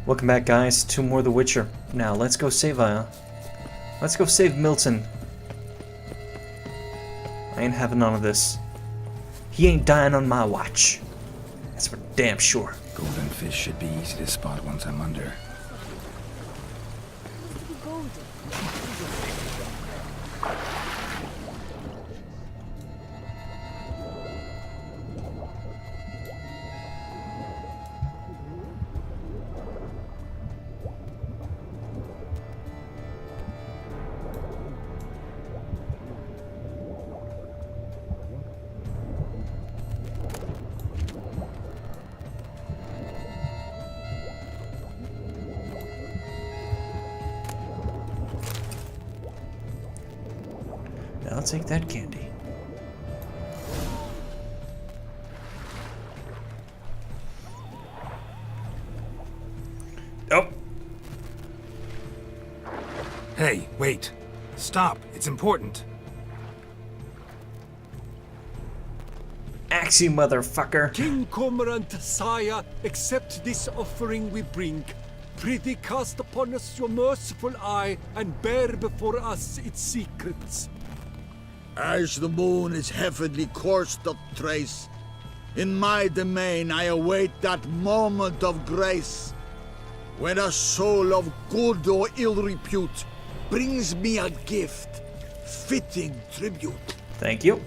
Welcome back, guys, to more The Witcher. Now, let's go save Milton. I ain't having none of this. He ain't dying on my watch. That's for damn sure. Golden fish should be easy to spot once I'm under. I'll take that candy. Oh. Hey, wait. Stop. It's important. Axe you, motherfucker. King Cormorant, sire, accept this offering we bring. Prithee cast upon us your merciful eye and bear before us its secrets. As the moon is heavenly course doth trace, in my domain I await that moment of grace, when a soul of good or ill repute brings me a gift, fitting tribute. Thank you.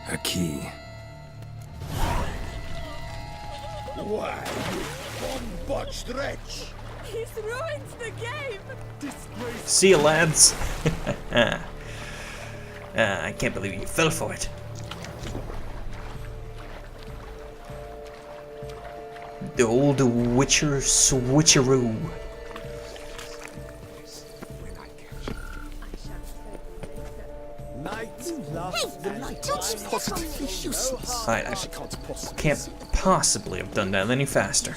A key. Why, you bomb-botched wretch! He's ruined the game! See you, lads. I can't believe you fell for it. The old Witcher switcheroo. That's positively useless. I can't possibly have done that any faster.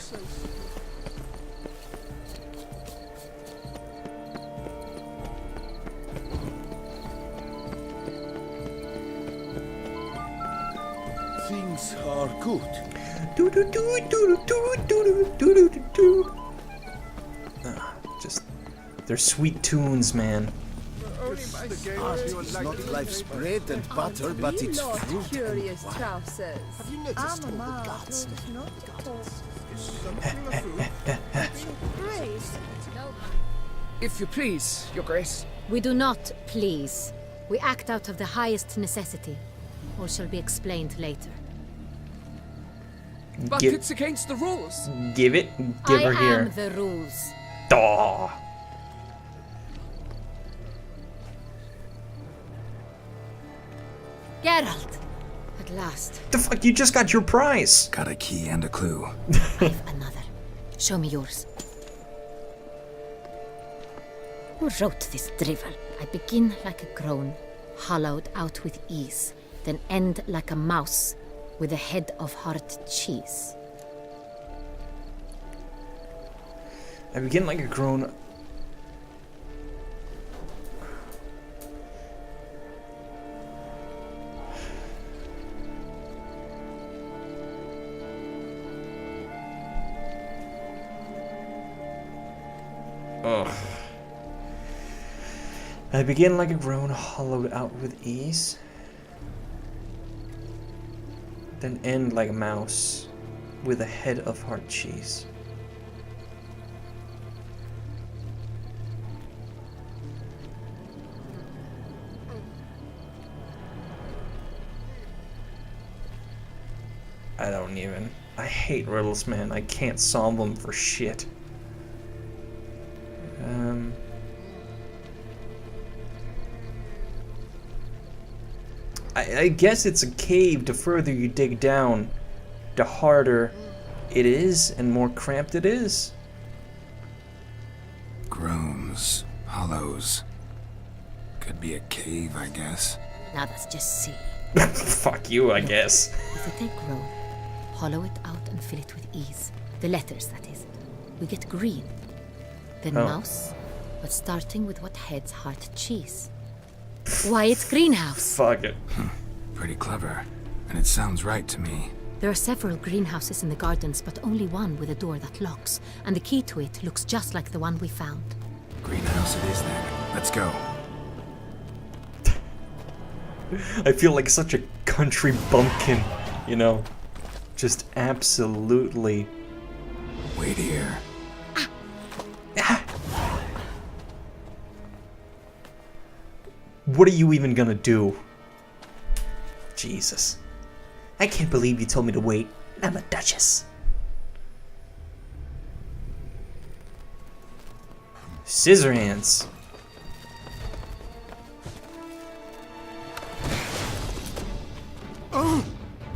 Things are good. Just, they're sweet tunes, man. Art is not life's bread and butter, but it's fruit. Curious trousers. Have you noticed all the gods? If you please, Your Grace. We do not please. We act out of the highest necessity. All shall be explained later. But it's against the rules. Give her here. I am the rules. Daw. Geralt! At last. The fuck, you just got your prize. Got a key and a clue. I've another. Show me yours. Who wrote this drivel? I begin like a groan, hollowed out with ease, then end like a mouse, with a head of hard cheese. I begin like a grown. Ugh. I begin like a groan, hollowed out with ease, then end like a mouse, with a head of hard cheese. I don't even. I hate riddles, man. I can't solve them for shit. I guess it's a cave. The further you dig down, the harder it is and more cramped it is. Groans, hollows. Could be a cave, I guess. Now let's just see. Fuck you, I guess. If we take groan, hollow it out and fill it with ease. The letters, that is. We get green. Then mouse, but starting with what heads heart cheese. Why, it's greenhouse. Fuck it. Pretty clever. And it sounds right to me. There are several greenhouses in the gardens, but only one with a door that locks, and the key to it looks just like the one we found. Greenhouse it is then. Let's go. I feel like such a country bumpkin, you know? Just absolutely. Wait here. What are you even gonna do? Jesus. I can't believe you told me to wait. I'm a duchess. Scissorhands.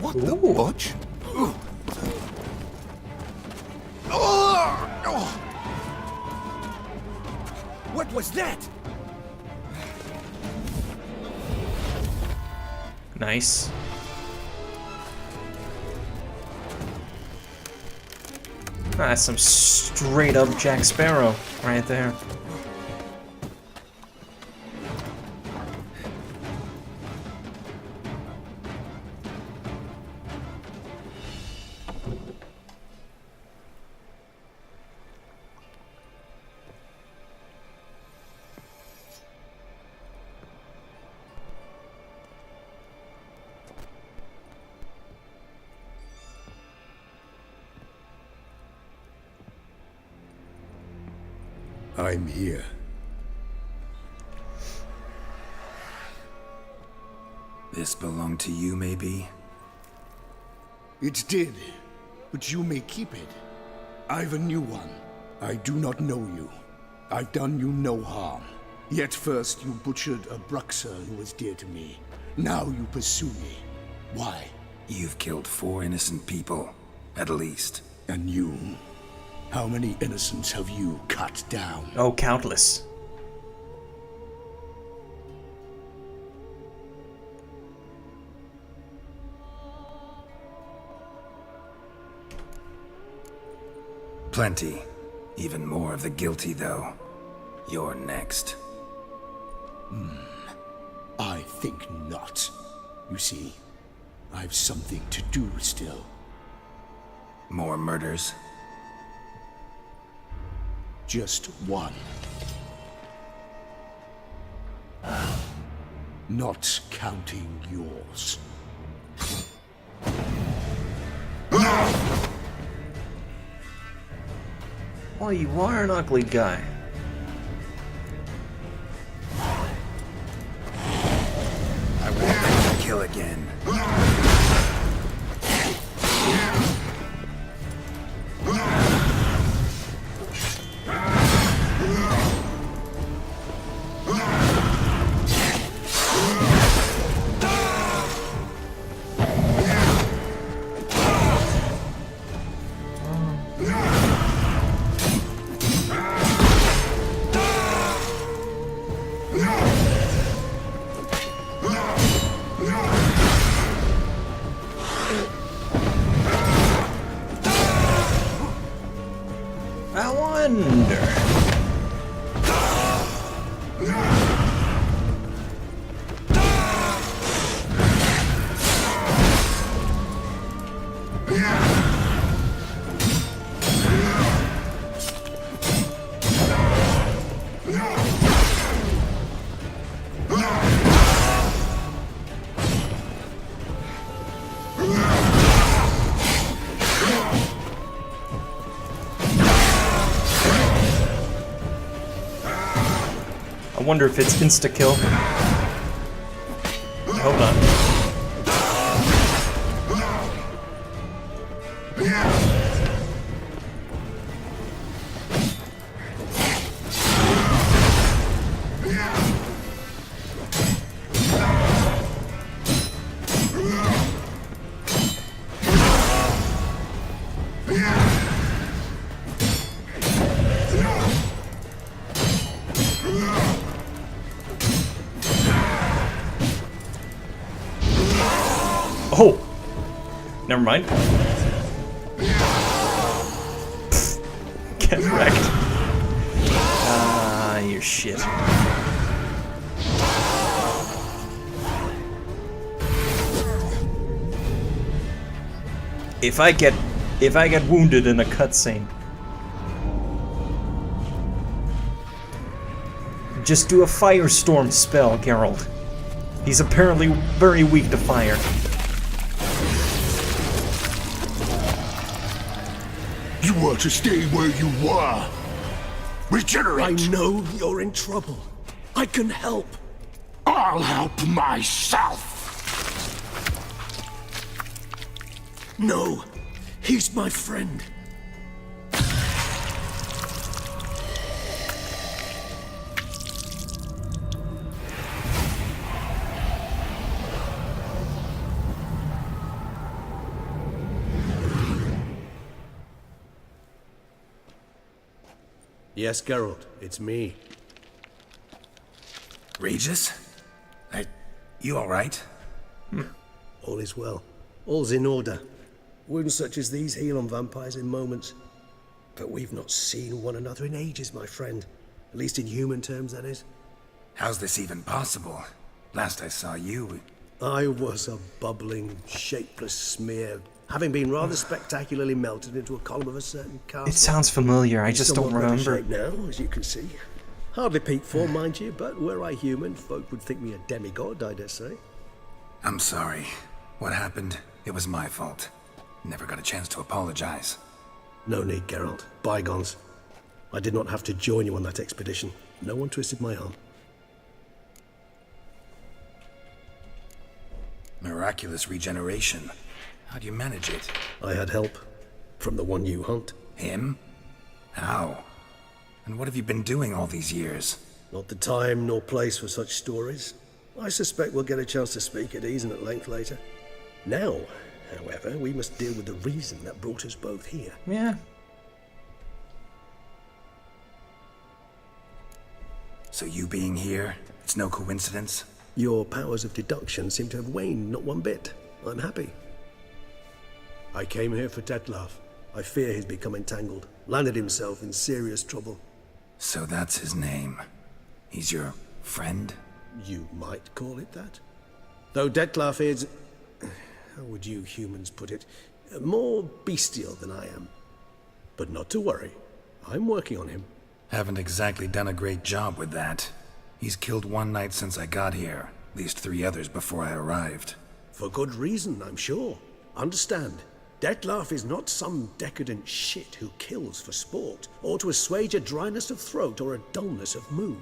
What Ooh. the butch? What was that? Nice. That's some straight up Jack Sparrow right there. I'm here. This belonged to you, maybe? It did, but you may keep it. I've a new one. I do not know you. I've done you no harm. Yet first you butchered a Bruxer who was dear to me. Now you pursue me. Why? You've killed 4 innocent people, at least. And you? How many innocents have you cut down? Oh, countless. Plenty. Even more of the guilty, though. You're next. I think not. You see, I've something to do still. More murders? Just one. Not counting yours. Well, you are an ugly guy. I won't let you kill again. I wonder. I wonder if it's insta-kill. Hold on. Oh! Never mind. Get wrecked. Ah, you're shit. if I get wounded in a cutscene, just do a firestorm spell, Geralt. He's apparently very weak to fire. You were to stay where you were. Regenerate. I know you're in trouble. I can help. I'll help myself. No, he's my friend. Yes, Geralt, it's me. Regis? You alright? All is well. All's in order. Wounds such as these heal on vampires in moments. But we've not seen one another in ages, my friend. At least in human terms, that is. How's this even possible? Last I saw you... I was a bubbling, shapeless smear, having been rather spectacularly melted into a column of a certain castle. It sounds familiar, I just don't Somewhat better remember. shape now, as you can see. Hardly peak form, mind you, but were I human, folk would think me a demigod, I dare say. I'm sorry. What happened? It was my fault. Never got a chance to apologize. No need, Geralt. Bygones. I did not have to join you on that expedition. No one twisted my arm. Miraculous regeneration. How do you manage it? I had help. From the one you hunt. Him? How? And what have you been doing all these years? Not the time nor place for such stories. I suspect we'll get a chance to speak at ease and at length later. Now, however, we must deal with the reason that brought us both here. Yeah. So you being here, it's no coincidence? Your powers of deduction seem to have waned not one bit. I'm happy. I came here for Detlef. I fear he's become entangled, landed himself in serious trouble. So that's his name. He's your friend? You might call it that. Though Detlef is, how would you humans put it, more bestial than I am. But not to worry. I'm working on him. Haven't exactly done a great job with that. He's killed one knight since I got here, at least 3 others before I arrived. For good reason, I'm sure. Understand, Detlef is not some decadent shit who kills for sport, or to assuage a dryness of throat or a dullness of mood.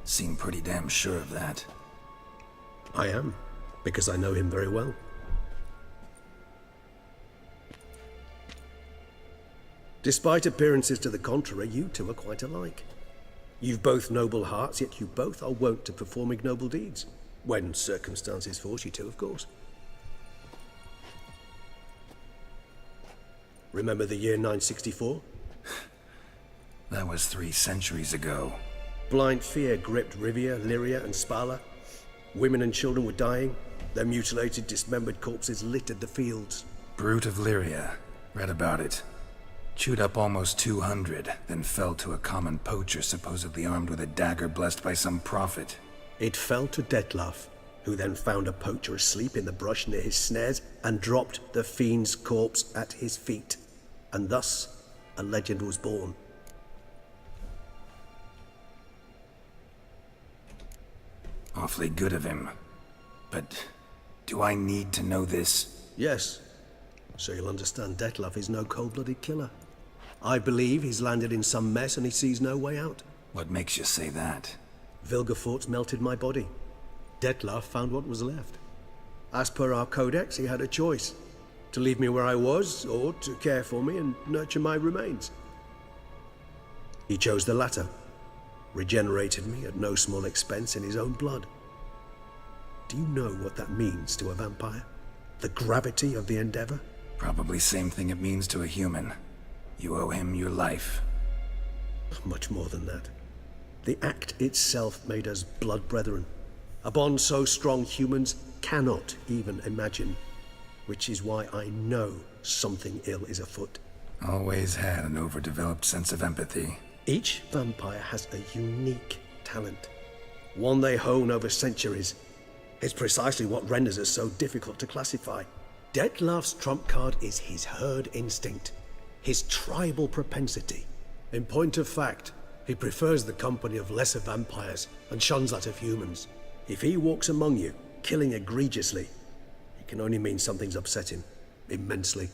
Seem pretty damn sure of that. I am, because I know him very well. Despite appearances to the contrary, you two are quite alike. You've both noble hearts, yet you both are wont to perform ignoble deeds. When circumstances force you to, of course. Remember the year 964? That was 3 centuries ago. Blind fear gripped Rivia, Lyria, and Spala. Women and children were dying. Their mutilated, dismembered corpses littered the fields. Brute of Lyria. Read about it. Chewed up almost 200, then fell to a common poacher supposedly armed with a dagger blessed by some prophet. It fell to Detlef, who then found a poacher asleep in the brush near his snares and dropped the fiend's corpse at his feet. And thus, a legend was born. Awfully good of him. But do I need to know this? Yes. So you'll understand Detlef is no cold-blooded killer. I believe he's landed in some mess and he sees no way out. What makes you say that? Vilgefortz melted my body. Detlef found what was left. As per our codex, he had a choice. To leave me where I was, or to care for me and nurture my remains. He chose the latter. Regenerated me at no small expense in his own blood. Do you know what that means to a vampire? The gravity of the endeavor? Probably same thing it means to a human. You owe him your life. Much more than that. The act itself made us blood brethren. A bond so strong humans cannot even imagine. Which is why I know something ill is afoot. Always had an overdeveloped sense of empathy. Each vampire has a unique talent. One they hone over centuries. It's precisely what renders us so difficult to classify. Detlef's trump card is his herd instinct, his tribal propensity. In point of fact, he prefers the company of lesser vampires and shuns that of humans. If he walks among you, killing egregiously, it can only mean something's upset him immensely.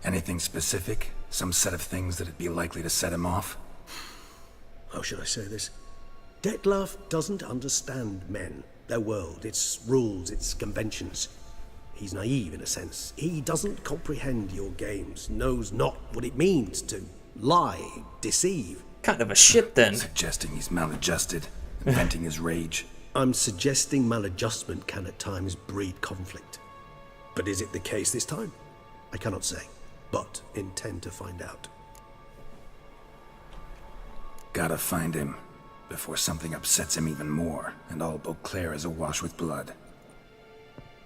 Anything specific? Some set of things that'd be likely to set him off? How should I say this? Detlef doesn't understand men, their world, its rules, its conventions. He's naive in a sense. He doesn't comprehend your games, knows not what it means to lie, deceive. Kind of a shit then. Suggesting he's maladjusted, venting his rage. I'm suggesting maladjustment can at times breed conflict. But is it the case this time? I cannot say, but intend to find out. Gotta find him before something upsets him even more, and all Beauclair is awash with blood.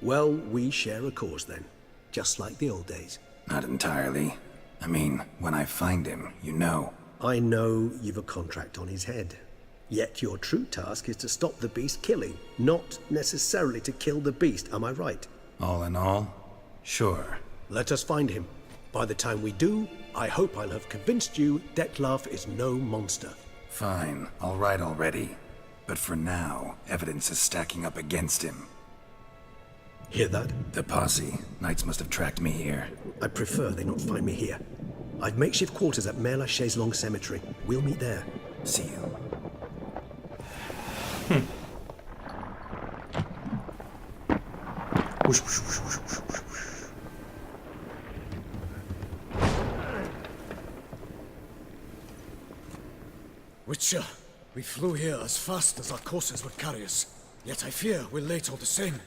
Well, we share a cause then, just like the old days. Not entirely. I mean, when I find him, you know. I know you've a contract on his head. Yet your true task is to stop the beast killing, not necessarily to kill the beast, am I right? All in all, sure. Let us find him. By the time we do, I hope I'll have convinced you Detlef is no monster. Fine, all right already. But for now, evidence is stacking up against him. Hear that? The posse. Knights must have tracked me here. I prefer they not find me here. I've makeshift quarters at Mère Lachaise Long Cemetery. We'll meet there. See you. Whoosh, whoosh, whoosh, whoosh, whoosh, whoosh. Witcher, we flew here as fast as our courses would carry us. Yet I fear we're late all the same.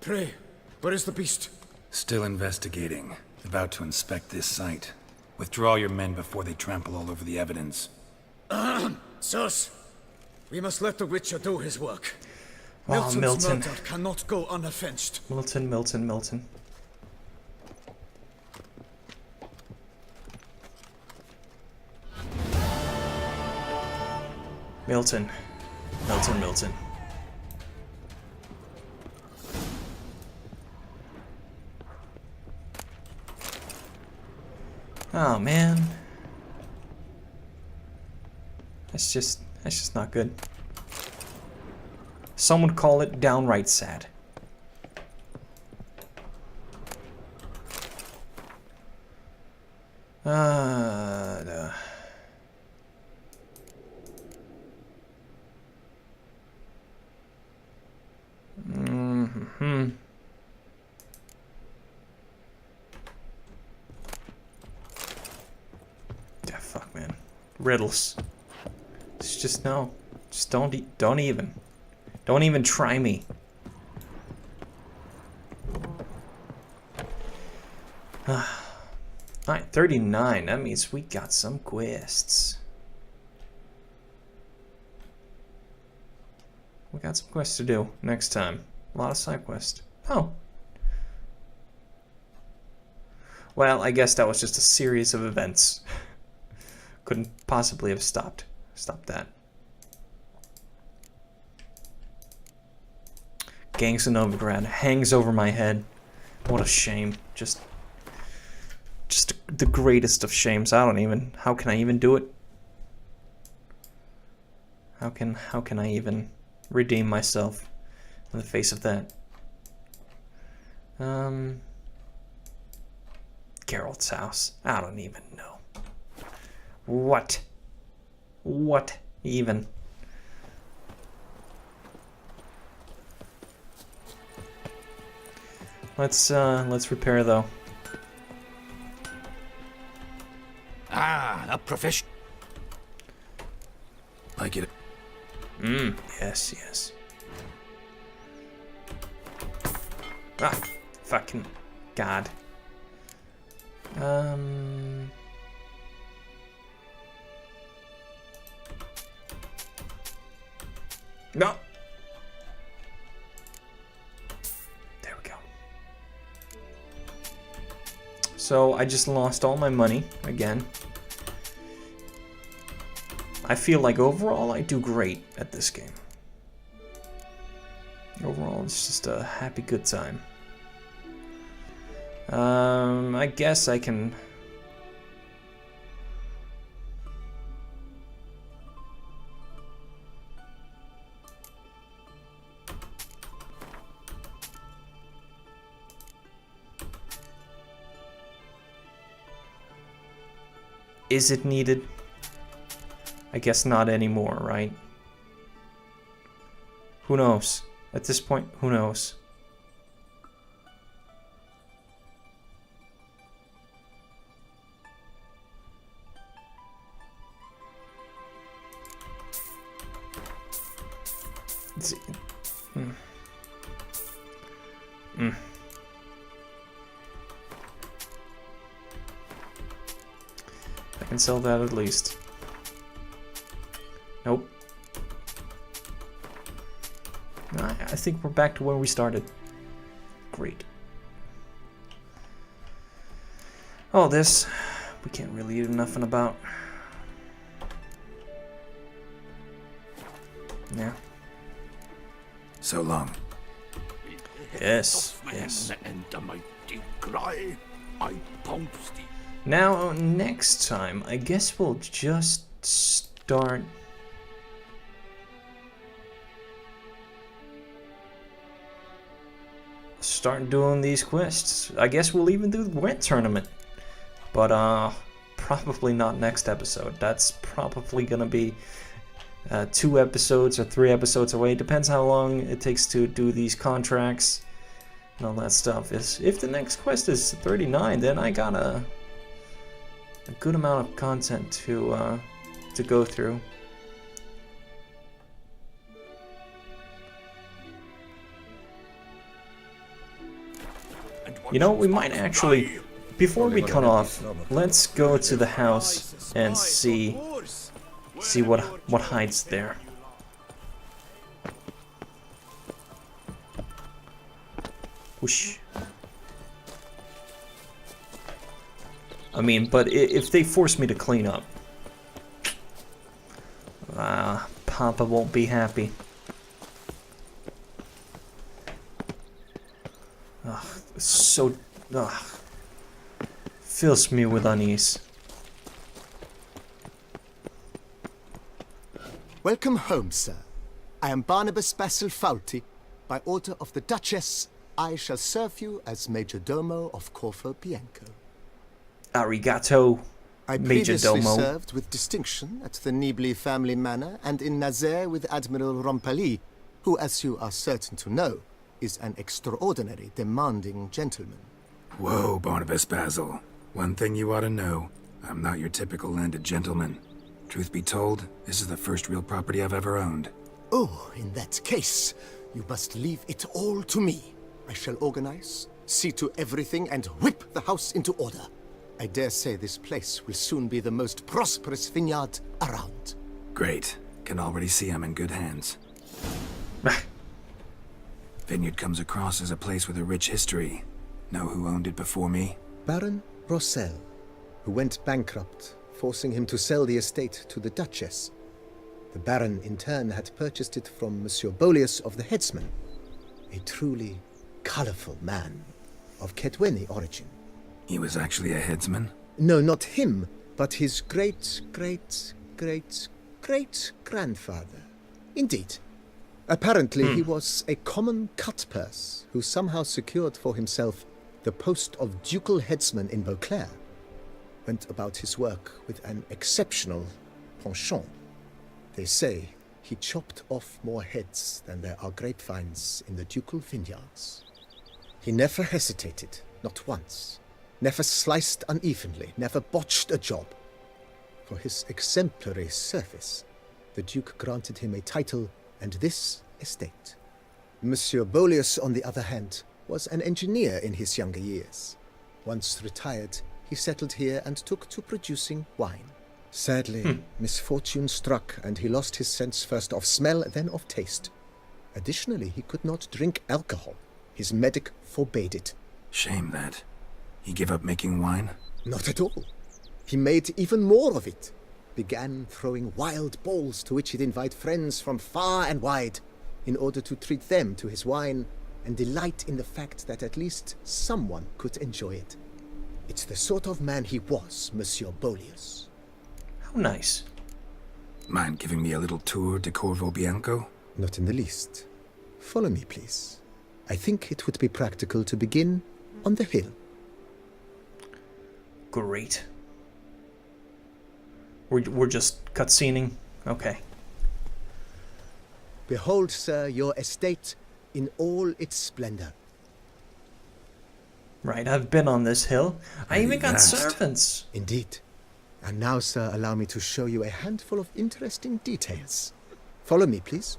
Pray, where is the beast? Still investigating. About to inspect this site. Withdraw your men before they trample all over the evidence. Sirs, we must let the Witcher do his work. Oh, Milton. Murder cannot go unavenged. Milton. Milton. Milton, Milton. Oh man. That's just not good. Some would call it downright sad. Yeah, fuck, man. Riddles. It's just no. Just don't even try me. Alright, 39. That means we got some quests. We got some quests to do next time. A lot of side quests. Oh. Well, I guess that was just a series of events. Couldn't possibly have stopped that. Gangs in Novigrad hangs over my head. What a shame. Just the greatest of shames. I don't even. How can I even do it? How can I even redeem myself in the face of that? Geralt's house. I don't even know. What even? Let's repair though. Ah, a profession. Like it. Yes. Ah, fucking God. No. There we go. So I just lost all my money again. I feel like overall I do great at this game. Overall, it's just a happy, good time. I guess I can... Is it needed? I guess not anymore, right? Who knows? At this point, who knows? I can sell that at least. Nope. I think we're back to where we started. Great. Oh, this we can't really do nothing about. Yeah. So long. Yes, yes. Now, next time, I guess we'll just start... doing these quests. I guess we'll even do the Gwent tournament. But, probably not next episode. That's probably gonna be 2 episodes or 3 episodes away. Depends how long it takes to do these contracts and all that stuff. If the next quest is 39, then I got a good amount of content to go through. You know, we might actually, before we cut off, let's go to the house and see what hides there. Whoosh. I mean, but if they force me to clean up, Papa won't be happy. Ugh, so fills me with unease. Welcome home, sir. I am Barnabas Basil Faulty. By order of the Duchess, I shall serve you as Major Domo of CORVO BIANCO. Arigato, I Major previously Domo. served with distinction at the Nibley family manor and in Nazaire with Admiral Rompali, who, as you are certain to know, is an extraordinary, demanding gentleman. Whoa, Barnabas Basil. One thing you ought to know. I'm not your typical landed gentleman. Truth be told, this is the first real property I've ever owned. Oh, in that case, you must leave it all to me. I shall organize, see to everything, and whip the house into order. I dare say this place will soon be the most prosperous vineyard around. Great. Can already see I'm in good hands. Vineyard comes across as a place with a rich history. Know who owned it before me? Baron Rossel, who went bankrupt, forcing him to sell the estate to the Duchess. The Baron, in turn, had purchased it from Monsieur Bolius of the Headsman, a truly colorful man of Ketweni origin. He was actually a headsman? No, not him, but his great-great-great-great-grandfather. Indeed. Apparently, he was a common cutpurse who somehow secured for himself the post of ducal headsman in Beauclair. Went about his work with an exceptional penchant. They say he chopped off more heads than there are grapevines in the ducal vineyards. He never hesitated, not once. Never sliced unevenly, never botched a job. For his exemplary service, the Duke granted him a title and this estate. Monsieur Bolius, on the other hand, was an engineer in his younger years. Once retired, he settled here and took to producing wine. Sadly, misfortune struck and he lost his sense first of smell, then of taste. Additionally, he could not drink alcohol. His medic forbade it. Shame that. He gave up making wine? Not at all. He made even more of it. Began throwing wild balls to which he'd invite friends from far and wide. in order to treat them to his wine and delight in the fact that at least someone could enjoy it. It's the sort of man he was, Monsieur Bolius. How nice. Mind giving me a little tour de Corvo Bianco? Not in the least. Follow me, please. I think it would be practical to begin on the hill. Great. We're just cutscening? Okay. Behold, sir, your estate in all its splendor. Right, I've been on this hill. I even got vast. servants. Indeed. And now, sir, allow me to show you a handful of interesting details. Follow me, please.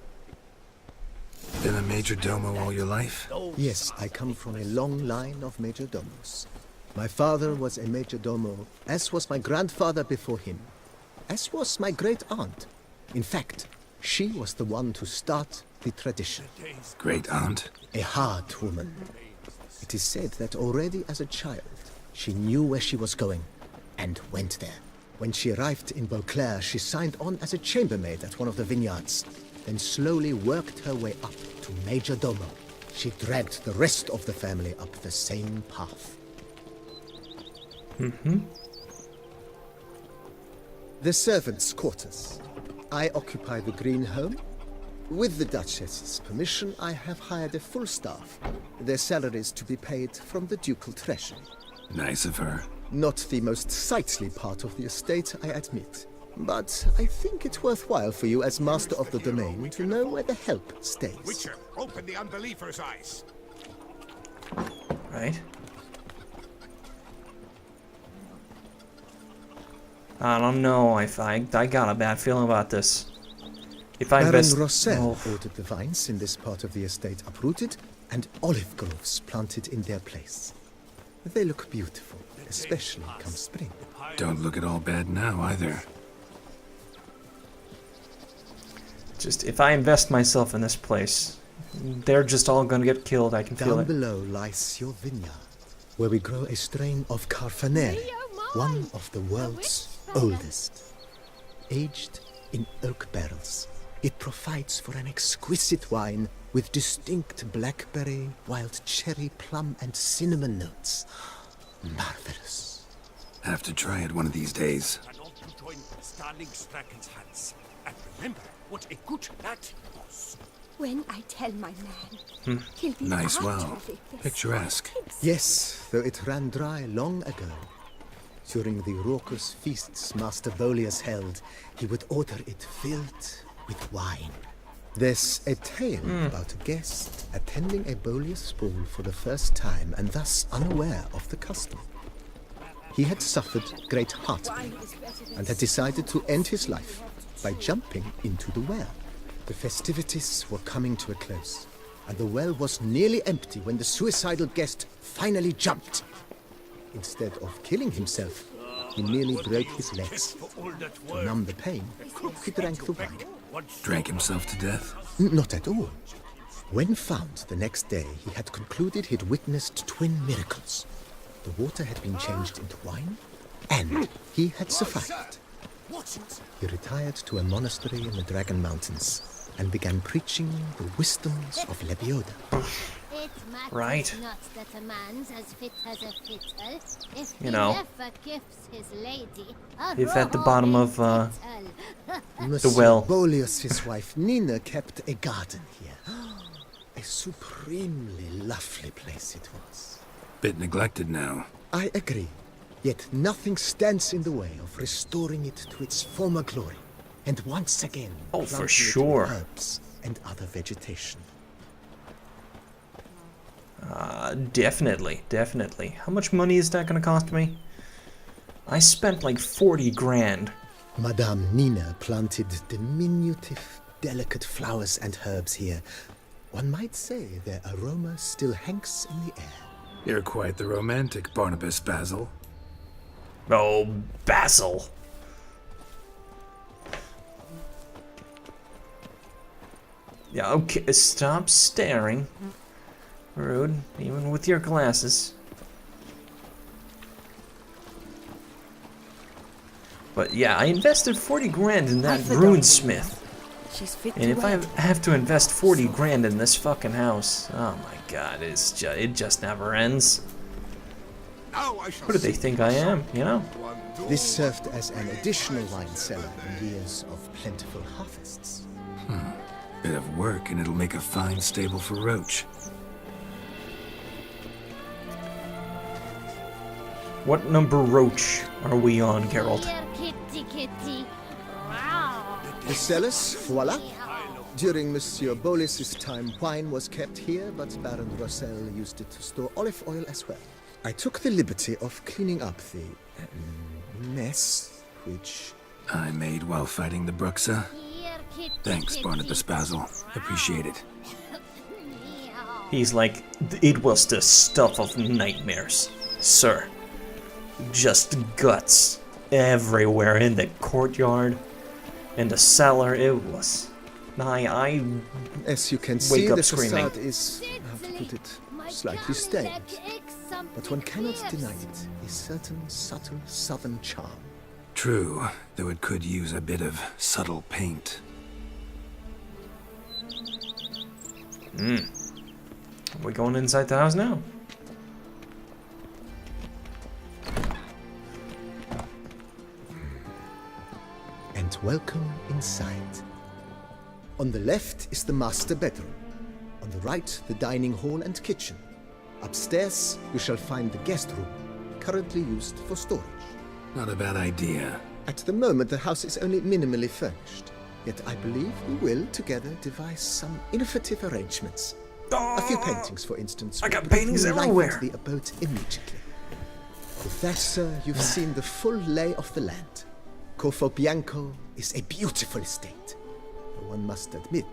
Been a major domo all your life? Yes, I come from a long line of major domos. My father was a major domo, as was my grandfather before him, as was my great aunt. In fact, she was the one to start the tradition. Great aunt? A hard woman. It is said that already as a child, she knew where she was going and went there. When she arrived in Beauclair, she signed on as a chambermaid at one of the vineyards, then slowly worked her way up to major domo. She dragged the rest of the family up the same path. The servants' quarters. I occupy the green home. With the Duchess's permission, I have hired a full staff. Their salaries to be paid from the ducal treasury. Nice of her. Not the most sightly part of the estate, I admit. But I think it worthwhile for you as master of the domain to know where the help stays. Witcher, open the unbeliever's eyes. Right. I don't know if I got a bad feeling about this. If I Baron invest... Rossel ordered the vines in this part of the estate uprooted and olive groves planted in their place. They look beautiful, especially come spring. Don't look at all bad now, either. Just, if I invest myself in this place, they're just all gonna get killed, I can feel Down it. below lies your vineyard, where we grow a strain of Carfanere, one of the world's oldest. Aged in oak barrels, it provides for an exquisite wine with distinct blackberry, wild cherry, plum, and cinnamon notes. Marvelous. Have to try it one of these days. And not to join Starling Strachan's hands. And remember what a good lad he was. When I tell my man, he'll be Nice well. utterly Picturesque. Yes, though it ran dry long ago. During the raucous feasts Master Bolius held, he would order it filled with wine. There's a tale about a guest attending a Bolius ball for the first time and thus unaware of the custom. He had suffered great heartbreak and had decided to end his life by jumping into the well. The festivities were coming to a close, and the well was nearly empty when the suicidal guest finally jumped. Instead of killing himself, he merely broke his legs. To numb the pain, he drank the wine. Drank himself to death? Not at all. When found the next day, he had concluded he'd witnessed twin miracles. The water had been changed into wine, and he had survived. He retired to a monastery in the Dragon Mountains and began preaching the wisdoms of Lebioda. Right. Not that a man's as fit as a fiddle, if You know, he never gives his lady a if at the bottom of the well. Bolius' wife Nina kept a garden here. A supremely lovely place it was. Bit neglected now. I agree. Yet nothing stands in the way of restoring it to its former glory, and once again Oh, for planting it with sure. herbs and other vegetation. Definitely, definitely. How much money is that gonna cost me? I spent like 40 grand. Madame Nina planted diminutive, delicate flowers and herbs here. One might say their aroma still hangs in the air. You're quite the romantic, Barnabas Basil. Oh, Basil. Yeah, okay, stop staring. Rude, even with your glasses. But yeah, I invested 40 grand in that runesmith. She's fit And to if I wed. have to invest 40 grand in this fucking house, oh my god, it just never ends. Who do they think I am, you know? This served as an additional wine cellar in years of plentiful harvests. Bit of work and it'll make a fine stable for Roach. What number roach are we on, Geralt? Kitty. Wow. The cellars, voila. During Monsieur Bolis's time, wine was kept here, but Baron Rossel used it to store olive oil as well. I took the liberty of cleaning up the mess, which I made while fighting the Bruxa. Thanks, Barnabas Basil. Appreciate it. He's like, it was the stuff of nightmares, sir. Just guts everywhere in the courtyard, in the cellar. It was. I as you can wake see, up the screaming. facade is, how to put it, slightly stained. But one cannot deny it, a certain subtle southern charm. True, though it could use a bit of subtle paint. We're going inside the house now. And welcome inside. On the left is the master bedroom. On the right, the dining hall and kitchen. Upstairs, you shall find the guest room, currently used for storage. Not a bad idea. At the moment, the house is only minimally furnished. Yet I believe we will, together, devise some innovative arrangements. A few paintings, for instance. I got will bring paintings new life everywhere. into the abode immediately. With that, sir, you've seen the full lay of the land. CORVO BIANCO is a beautiful estate. But one must admit,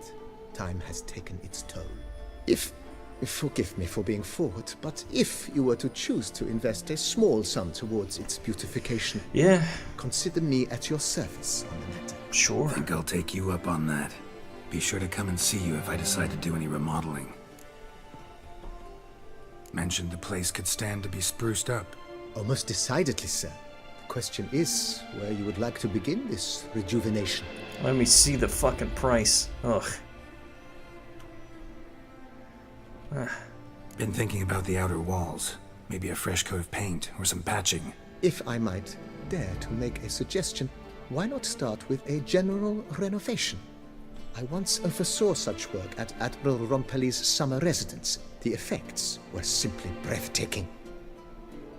time has taken its toll. Forgive me for being forward, but if you were to choose to invest a small sum towards its beautification, Yeah, consider me at your service on the matter. sure. Think I'll take you up on that. Be sure to come and see you if I decide to do any remodeling. Mentioned the place could stand to be spruced up. Oh, most decidedly, sir. The question is where you would like to begin this rejuvenation. Let me see the fucking price. Ugh. Been thinking about the outer walls. Maybe a fresh coat of paint or some patching. If I might dare to make a suggestion, why not start with a general renovation? I once oversaw such work at Admiral Rompelli's summer residence. The effects were simply breathtaking.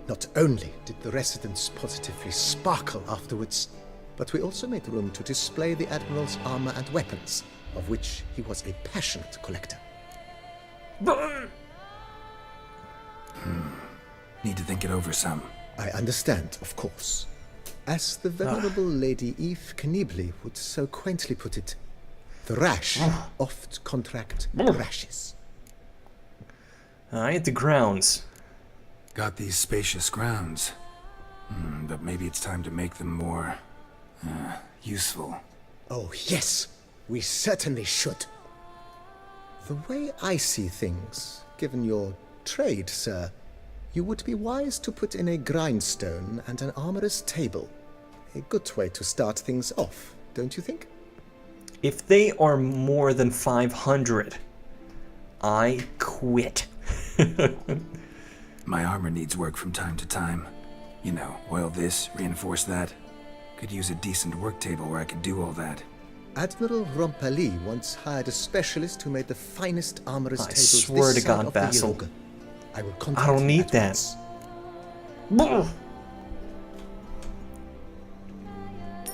Not only did the residence positively sparkle afterwards, but we also made room to display the Admiral's armor and weapons, of which he was a passionate collector. Need to think it over some. I understand, of course. As the venerable Lady Eve Knibley would so quaintly put it, the rash oft contract rashes. I hit the grounds. Got these spacious grounds. But maybe it's time to make them more... useful. Oh, yes, we certainly should. The way I see things, given your trade, sir, you would be wise to put in a grindstone and an armorer's table. A good way to start things off, don't you think? If they are more than 500, I quit. My armor needs work from time to time. You know, oil this, reinforce that. Could use a decent work table where I could do all that. Admiral Rompelli once hired a specialist who made the finest armorer's I tables swear this to God, side of the Basil. Yeoga. I will contact I don't him need at that. once.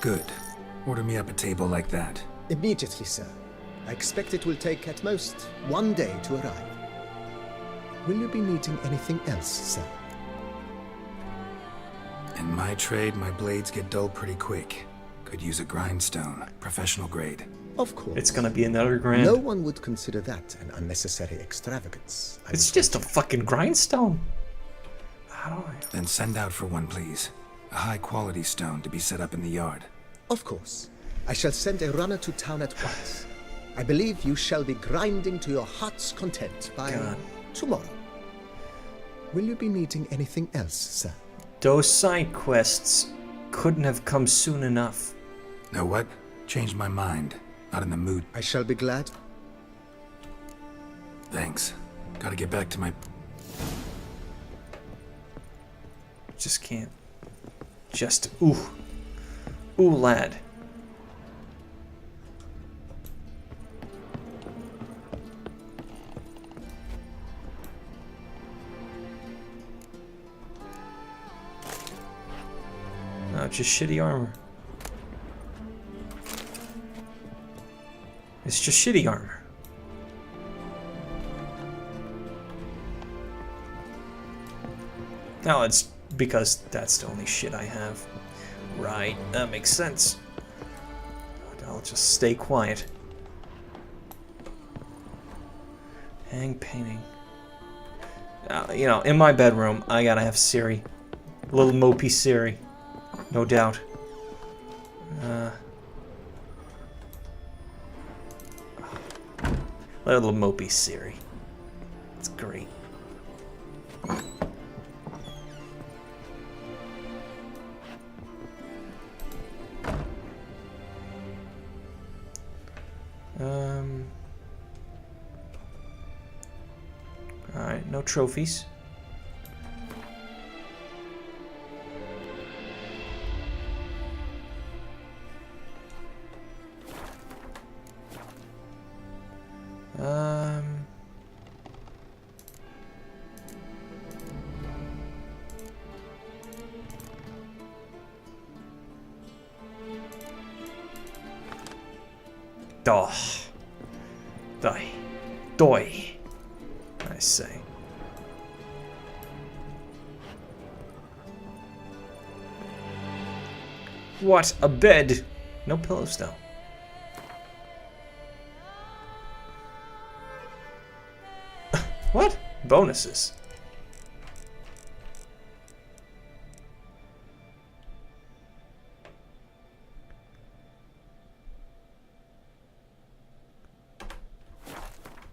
Good. Order me up a table like that. Immediately, sir. I expect it will take at most 1 day to arrive. Will you be needing anything else, sir? In my trade, my blades get dull pretty quick. Could use a grindstone, professional grade. Of course. It's gonna be another grand. No one would consider that an unnecessary extravagance. It's just a fucking grindstone. How do I... Then send out for one, please. A high-quality stone to be set up in the yard. Of course. I shall send a runner to town at once. I believe you shall be grinding to your heart's content by tomorrow. Will you be needing anything else, sir? Those side quests couldn't have come soon enough. Know what? Changed my mind. Not in the mood. I shall be glad. Thanks. Gotta get back to my... Just can't. Just, ooh. Ooh, lad. No, just shitty armor. It's just shitty armor. No, it's because that's the only shit I have. Right, that makes sense. I'll just stay quiet. Hang painting. You know, in my bedroom, I gotta have Siri. Little mopey Siri. No doubt. Little mopey Siri. It's great. Alright, no trophies. Oh. Die. Doi. I say. What? A bed? No pillows though. What? Bonuses.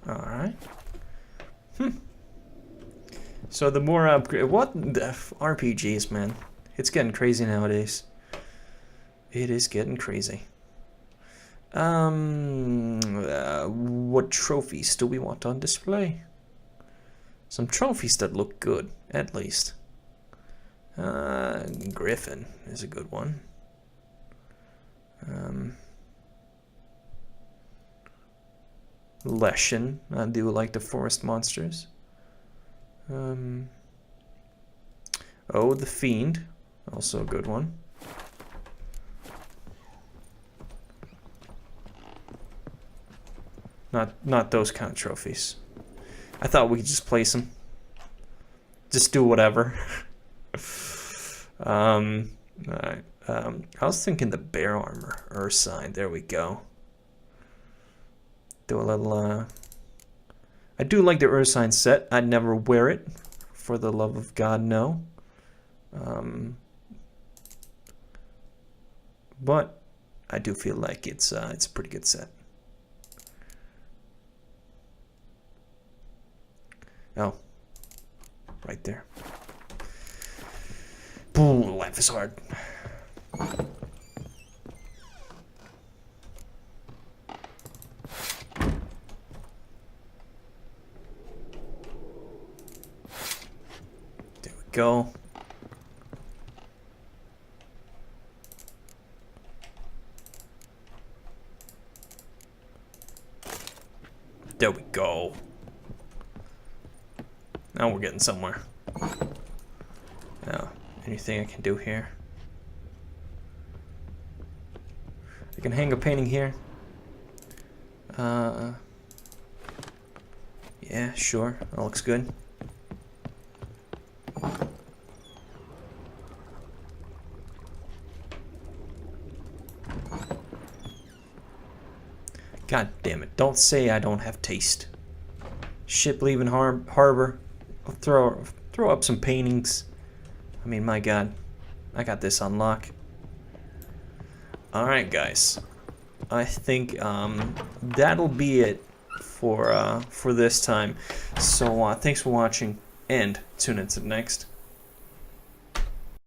Alright. So the more upgrade... What the RPGs, man? It's getting crazy nowadays. It is getting crazy. What trophies do we want on display? Some trophies that look good, at least. Griffin is a good one. Leshen, I do like the forest monsters. Oh, the Fiend, also a good one. Not those kind of trophies. I thought we could just place them. Just do whatever. Alright. I was thinking the bear armor, Ursine. There we go. Do a little, I do like the Ursine set. I'd never wear it. For the love of God, no. But I do feel like it's a pretty good set. Oh. Right there. Boom, life is hard. There we go. There we go. Now we're getting somewhere. Now, anything I can do here? I can hang a painting here. Yeah, sure. That looks good. God damn it. Don't say I don't have taste. Ship leaving harbor. I'll throw up some paintings. I mean, my God. I got this on lock. Alright, guys. I think that'll be it for this time. So thanks for watching, and tune in to the next.